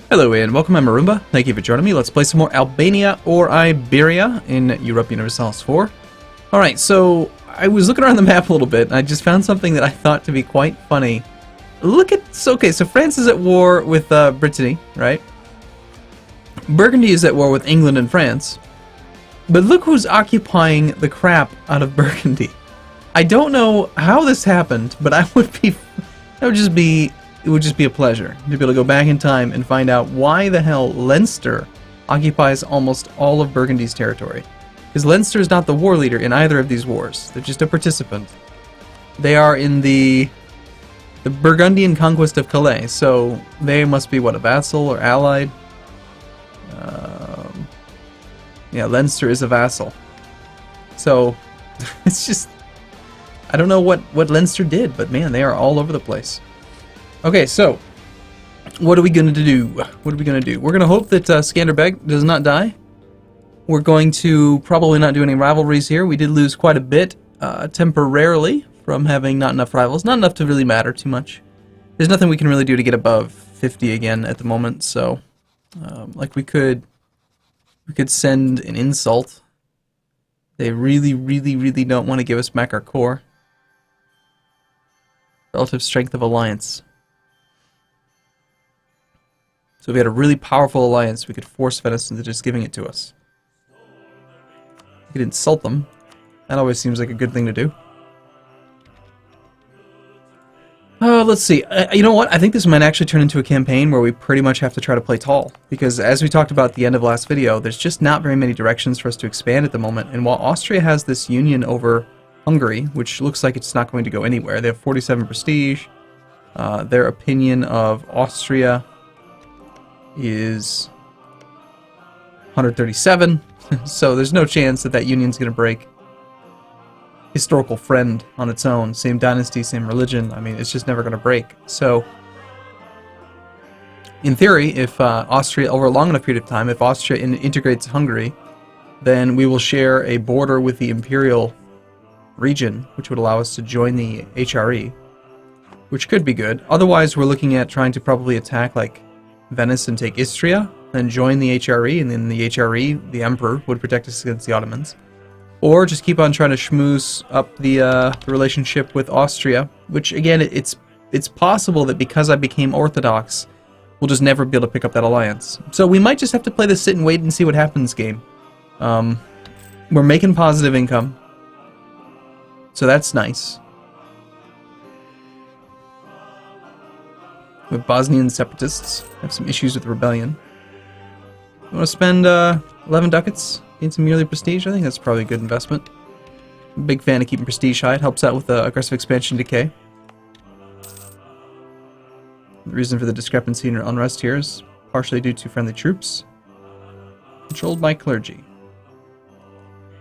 Hello and welcome, I'm Arumba. Thank you for joining me. Let's play some more Albania or Iberia in Europa Universalis IV. Alright, so I was looking around the map a little bit and I just found something that I thought to be quite funny. Look at, okay, so France is at war with Brittany, right? Burgundy is at war with England and France. But look who's occupying the crap out of Burgundy. I don't know how this happened, but it would just be a pleasure to be able to go back in time and find out why the hell Leinster occupies almost all of Burgundy's territory. Because Leinster is not the war leader in either of these wars. They're just a participant. They are in the Burgundian conquest of Calais, so they must be, what, a vassal or allied? Yeah, Leinster is a vassal. So, it's just, I don't know what Leinster did, but man, they are all over the place. Okay, so, what are we going to do? What are we going to do? We're going to hope that Skanderbeg does not die. We're going to probably not do any rivalries here. We did lose quite a bit temporarily from having not enough rivals. Not enough to really matter too much. There's nothing we can really do to get above 50 again at the moment, so like we could send an insult. They really don't want to give us back our core. Relative strength of alliance. So if we had a really powerful alliance, we could force Venice into just giving it to us. We could insult them. That always seems like a good thing to do. Let's see. You know what? I think this might actually turn into a campaign where we pretty much have to try to play tall. Because as we talked about at the end of last video, there's just not very many directions for us to expand at the moment. And while Austria has this union over Hungary, which looks like it's not going to go anywhere, they have 47 prestige. Their opinion of Austria is 137. So there's no chance that union's going to break. Historical friend on its own, same dynasty, same religion. I mean, it's just never going to break. So, in theory, if Austria, over a long enough period of time, if Austria integrates Hungary, then we will share a border with the imperial region, which would allow us to join the HRE, which could be good. Otherwise, we're looking at trying to probably attack like Venice and take Istria, then join the HRE, and then the HRE, the Emperor, would protect us against the Ottomans. Or just keep on trying to schmooze up the relationship with Austria, which again, it's possible that because I became Orthodox, we'll just never be able to pick up that alliance. So we might just have to play this sit and wait and see what happens game. We're making positive income, so that's nice. With Bosnian separatists, have some issues with rebellion. You want to spend 11 ducats? Gain some yearly prestige? I think that's probably a good investment. I'm a big fan of keeping prestige high. It helps out with aggressive expansion decay. The reason for the discrepancy in unrest here is partially due to friendly troops controlled by clergy.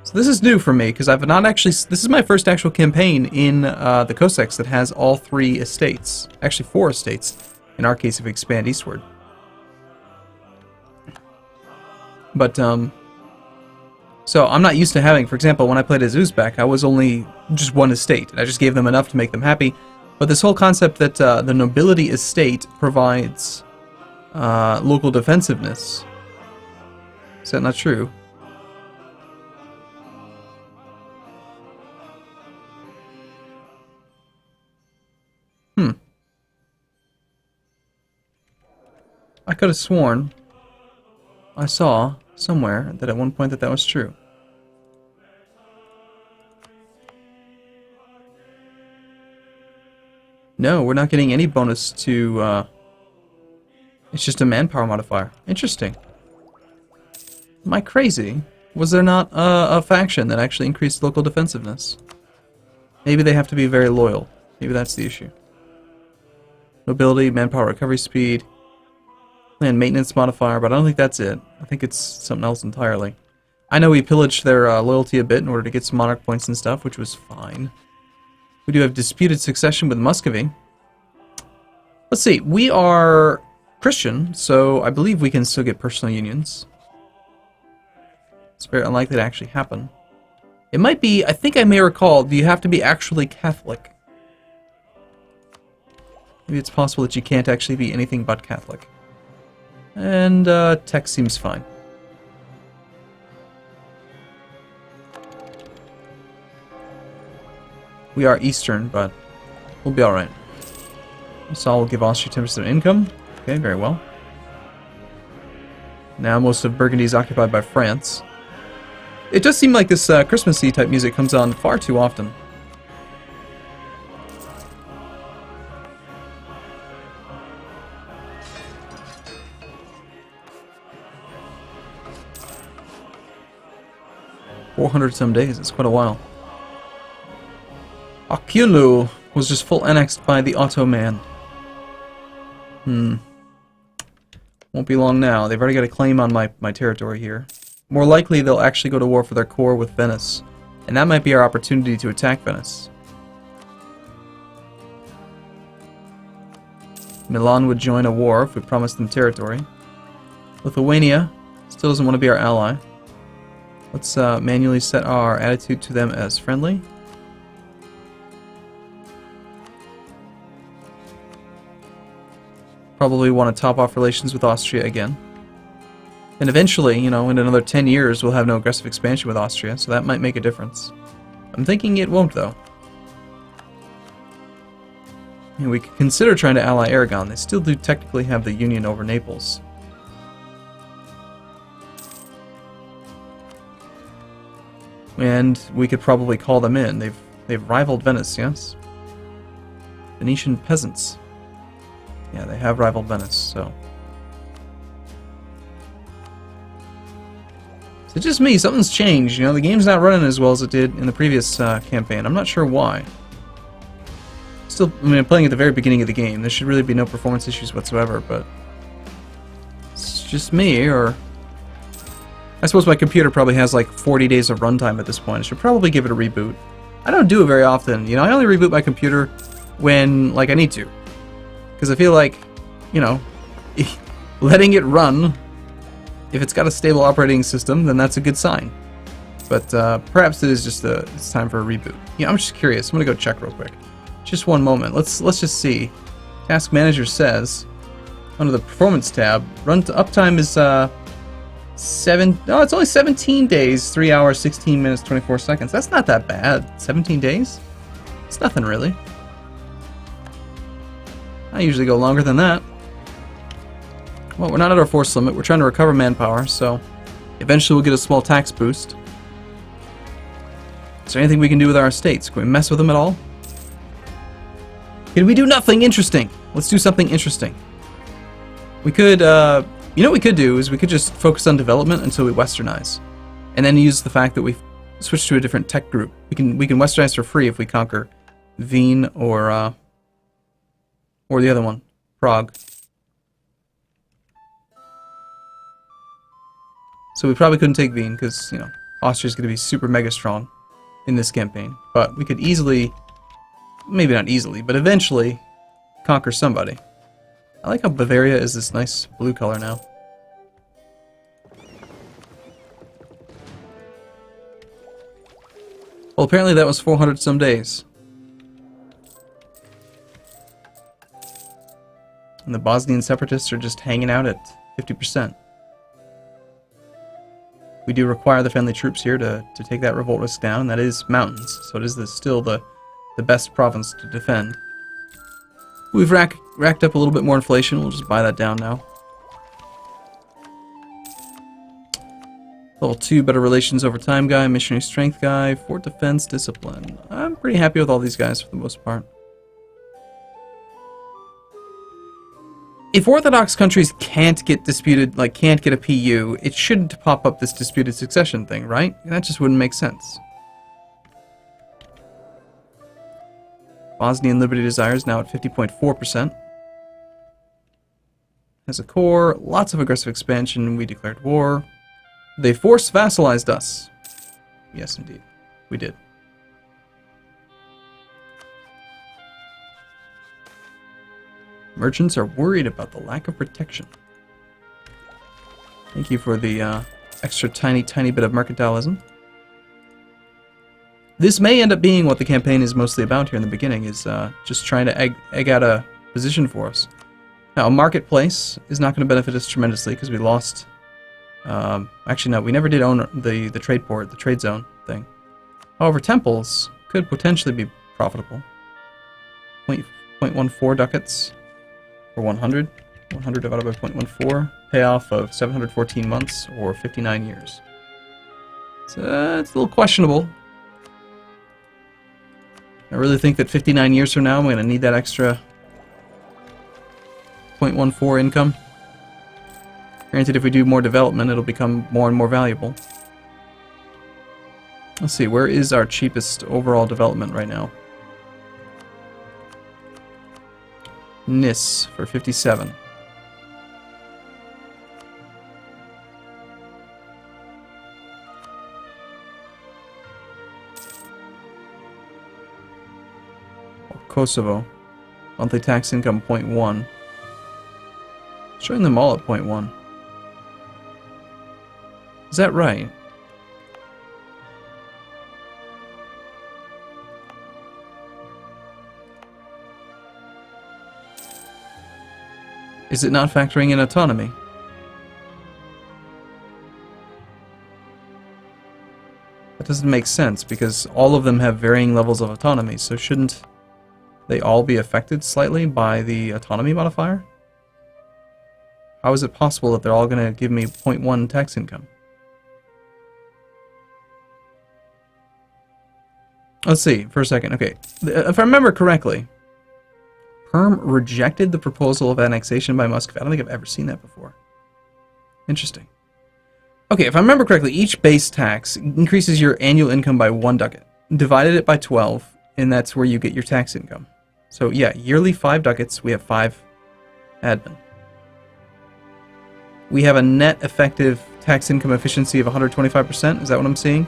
So this is new for me, because I've not actually... This is my first actual campaign in the Cossacks that has all 3 estates. Actually 4 estates, in our case if we expand eastward. But, so I'm not used to having, for example, when I played as Uzbek, I was only just 1 estate. I just gave them enough to make them happy. But this whole concept that the nobility estate provides local defensiveness, is that not true? I could have sworn I saw somewhere that at one point that was true. No, we're not getting any bonus to, it's just a manpower modifier. Interesting. Am I crazy? Was there not a faction that actually increased local defensiveness? Maybe they have to be very loyal. Maybe that's the issue. Mobility, manpower recovery speed, land maintenance modifier, but I don't think that's it. I think it's something else entirely. I know we pillaged their loyalty a bit in order to get some monarch points and stuff, which was fine. We do have disputed succession with Muscovy. Let's see, we are Christian, so I believe we can still get personal unions. It's very unlikely to actually happen. It might be, I think I may recall, do you have to be actually Catholic? Maybe it's possible that you can't actually be anything but Catholic. And tech seems fine. We are Eastern, but we'll be alright. Saul will give Austria 10% of income. Okay, very well. Now most of Burgundy is occupied by France. It does seem like this Christmassy type music comes on far too often. some days, it's quite a while. Akulu was just full annexed by the Ottoman. Won't be long now. They've already got a claim on my territory here. More likely they'll actually go to war for their core with Venice. And that might be our opportunity to attack Venice. Milan would join a war if we promised them territory. Lithuania still doesn't want to be our ally. Let's manually set our attitude to them as friendly. Probably want to top off relations with Austria again. And eventually, you know, in another 10 years, we'll have no aggressive expansion with Austria, so that might make a difference. I'm thinking it won't, though. And we could consider trying to ally Aragon. They still do technically have the union over Naples. And we could probably call them in. They've rivaled Venice, yes? Venetian peasants. Yeah, they have rivaled Venice, so... Is it just me? Something's changed, you know? The game's not running as well as it did in the previous campaign. I'm not sure why. Still, I mean, I'm playing at the very beginning of the game. There should really be no performance issues whatsoever, but... It's just me, or... I suppose my computer probably has like 40 days of runtime at this point. I should probably give it a reboot. I don't do it very often, you know? I only reboot my computer when, like, I need to. Because I feel like, you know, letting it run, if it's got a stable operating system, then that's a good sign. But perhaps it is just it's time for a reboot. Yeah, I'm just curious. I'm gonna go check real quick. Just one moment. Let's just see. Task Manager says under the Performance tab, uptime is it's only 17 days, 3 hours, 16 minutes, 24 seconds. That's not that bad. 17 days? It's nothing really. I usually go longer than that. Well, we're not at our force limit. We're trying to recover manpower, so eventually we'll get a small tax boost. Is there anything we can do with our estates? Can we mess with them at all? Can we do nothing interesting? Let's do something interesting. We could, you know what we could do is we could just focus on development until we westernize. And then use the fact that we've switched to a different tech group. We can westernize for free if we conquer Wien or the other one, Prague. So we probably couldn't take Wien because, you know, Austria's going to be super mega strong in this campaign. But we could easily, maybe not easily, but eventually conquer somebody. I like how Bavaria is this nice blue color now. Well, apparently that was 400 some days. And the Bosnian separatists are just hanging out at 50%. We do require the friendly troops here to take that revolt risk down, and that is mountains, so it is still the best province to defend. We've racked up a little bit more inflation, we'll just buy that down now. Level 2, better relations over time guy, missionary strength guy, fort defense, discipline. I'm pretty happy with all these guys for the most part. If Orthodox countries can't get disputed, like can't get a PU, it shouldn't pop up this disputed succession thing, right? That just wouldn't make sense. Bosnian Liberty Desires now at 50.4%. Has a core, lots of aggressive expansion, we declared war. They force vassalized us. Yes, indeed. We did. Merchants are worried about the lack of protection. Thank you for the extra tiny bit of mercantilism. This may end up being what the campaign is mostly about here in the beginning, is just trying to egg out a position for us. Now, a marketplace is not going to benefit us tremendously because we lost... actually, no, we never did own the trade port, the trade zone thing. However, temples could potentially be profitable. 0.14 ducats for 100. 100 divided by 0.14. Payoff of 714 months or 59 years. So, it's a little questionable. I really think that 59 years from now I'm going to need that extra 0.14 income. Granted, if we do more development, it'll become more and more valuable. Let's see, where is our cheapest overall development right now? Nis for 57. Kosovo. Monthly tax income 0.1. Showing them all at 0.1. Is that right? Is it not factoring in autonomy? That doesn't make sense because all of them have varying levels of autonomy, so shouldn't they all be affected slightly by the autonomy modifier? How is it possible that they're all going to give me 0.1 tax income? Let's see, for a second. Okay, if I remember correctly, Perm rejected the proposal of annexation by Muscovy. I don't think I've ever seen that before. Interesting. Okay, if I remember correctly, each base tax increases your annual income by 1 ducat. Divided it by 12, and that's where you get your tax income. So yeah, yearly 5 ducats, we have 5 admin. We have a net effective tax income efficiency of 125%, is that what I'm seeing?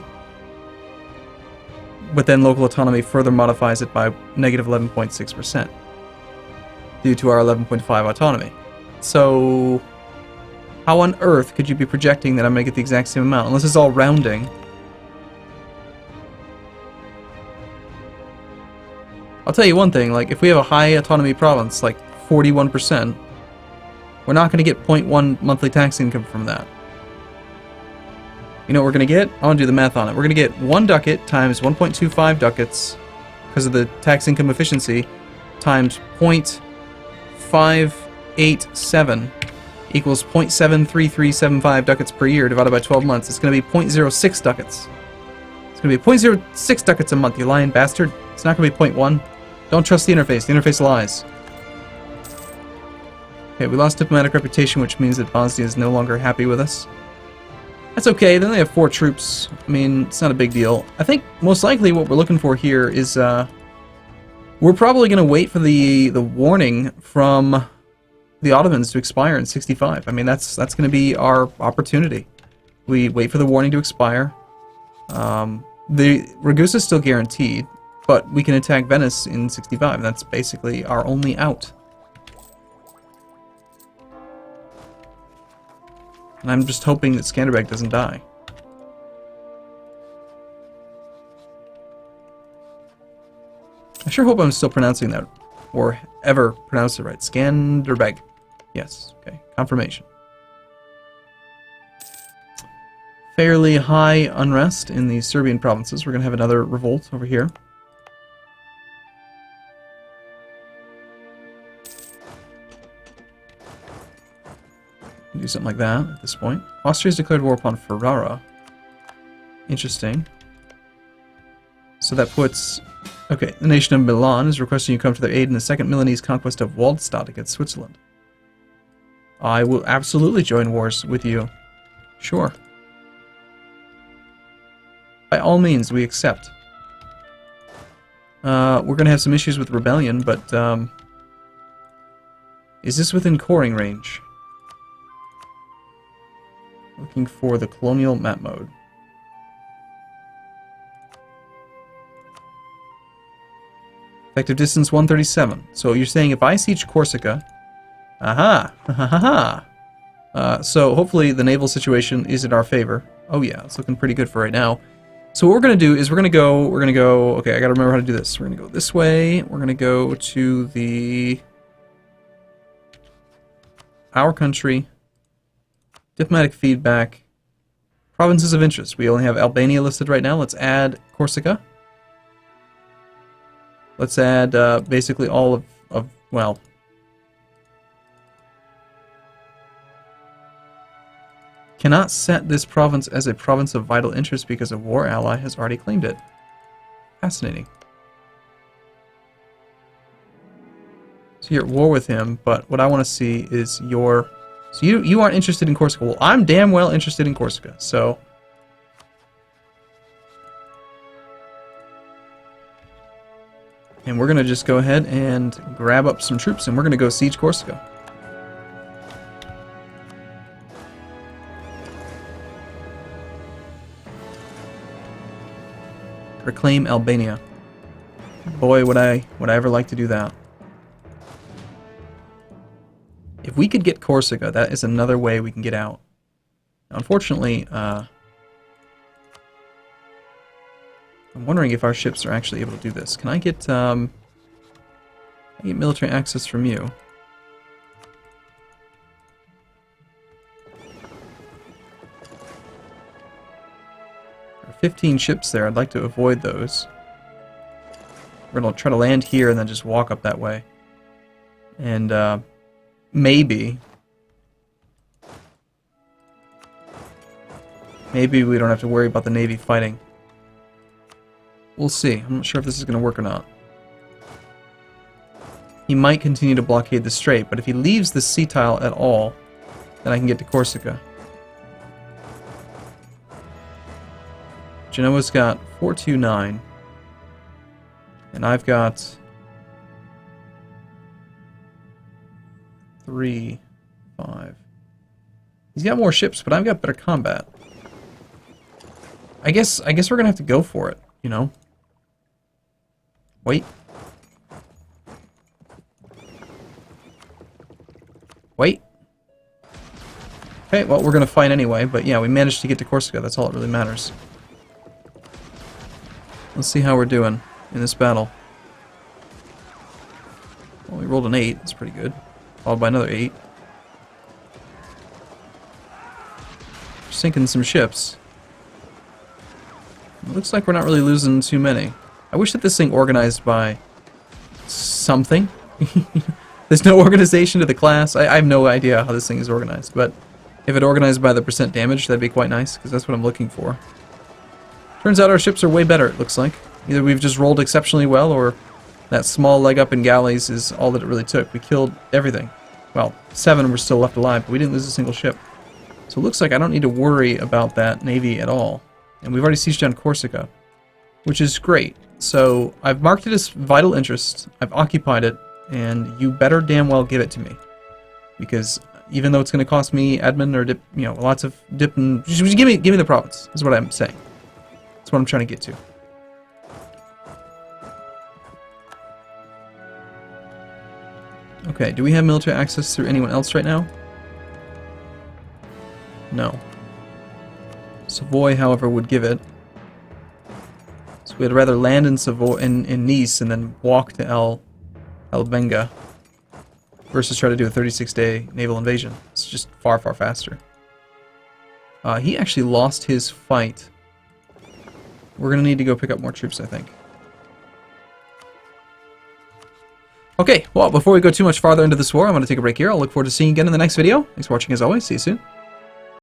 But then local autonomy further modifies it by negative 11.6% due to our 11.5 autonomy. So how on earth could you be projecting that I'm going to get the exact same amount? Unless it's all rounding. I'll tell you one thing, like if we have a high autonomy province, like 41%, we're not going to get 0.1 monthly tax income from that. You know what we're going to get? I want to do the math on it. We're going to get 1 ducat times 1.25 ducats because of the tax income efficiency times 0.587 equals 0.73375 ducats per year divided by 12 months. It's going to be 0.06 ducats. It's going to be 0.06 ducats a month, you lying bastard. It's not going to be 0.1. Don't trust the interface. The interface lies. Okay, we lost diplomatic reputation, which means that Bosnia is no longer happy with us. That's okay, then they have 4 troops. I mean, it's not a big deal. I think most likely what we're looking for here is, we're probably going to wait for the warning from the Ottomans to expire in 65. I mean, that's going to be our opportunity. We wait for the warning to expire. The Ragusa is still guaranteed, but we can attack Venice in 65, and that's basically our only out. And I'm just hoping that Skanderbeg doesn't die. I sure hope I'm still pronouncing that, or ever pronounced it right. Skanderbeg. Yes, okay, confirmation. Fairly high unrest in the Serbian provinces. We're going to have another revolt over here. Do something like that at this point. Austria's declared war upon Ferrara. Interesting. So that puts... Okay, the nation of Milan is requesting you come to their aid in the second Milanese conquest of Waldstadt against Switzerland. I will absolutely join wars with you. Sure. By all means, we accept. We're going to have some issues with rebellion, but... is this within coring range? Looking for the colonial map mode. Effective distance 137. So you're saying if I siege Corsica... Aha! Ha ha ha! So hopefully the naval situation is in our favor. Oh yeah, it's looking pretty good for right now. So what we're going to do is we're going to go... Okay, I got to remember how to do this. We're going to go this way. We're going to go to the... our country, diplomatic feedback, provinces of interest. We only have Albania listed right now. Let's add Corsica. Let's add basically all of well, cannot set this province as a province of vital interest because a war ally has already claimed it. Fascinating. So you're at war with him, but what I want to see is your... So you aren't interested in Corsica. Well, I'm damn well interested in Corsica, so... And we're going to just go ahead and grab up some troops, and we're going to go siege Corsica. Reclaim Albania. Boy, would I ever like to do that. If we could get Corsica, that is another way we can get out. Unfortunately, I'm wondering if our ships are actually able to do this. Can I get military access from you? There are 15 ships there. I'd like to avoid those. We're going to try to land here and then just walk up that way. And maybe we don't have to worry about the Navy fighting. We'll see. I'm not sure if this is going to work or not. He might continue to blockade the strait, but if he leaves the sea tile at all, then I can get to Corsica. Genoa's got 429, and I've got 3, 5. He's got more ships, but I've got better combat. I guess we're gonna have to go for it, you know? Wait. Wait. Okay, well, we're gonna fight anyway, but yeah, we managed to get to Corsica. That's all that really matters. Let's see how we're doing in this battle. Well, we rolled an 8. That's pretty good. Followed by another 8. Sinking some ships. It looks like we're not really losing too many. I wish that this thing organized by something. There's no organization to the class. I have no idea how this thing is organized, but if it organized by the % damage, that'd be quite nice, because that's what I'm looking for. Turns out our ships are way better, it looks like. Either we've just rolled exceptionally well, or that small leg up in galleys is all that it really took. We killed everything. Well, 7 were still left alive, but we didn't lose a single ship. So it looks like I don't need to worry about that navy at all. And we've already sieged down Corsica, which is great. So I've marked it as vital interest, I've occupied it, and you better damn well give it to me. Because even though it's going to cost me admin or dip, you know, lots of dip and... Just give me the province, is what I'm saying. That's what I'm trying to get to. Okay, do we have military access through anyone else right now? No. Savoy, however, would give it. So we'd rather land in Savoy, in Nice, and then walk to Albenga, versus try to do a 36-day naval invasion. It's just far, far faster. He actually lost his fight. We're going to need to go pick up more troops, I think. Okay, well, before we go too much farther into this war, I'm going to take a break here. I'll look forward to seeing you again in the next video. Thanks for watching as always. See you soon.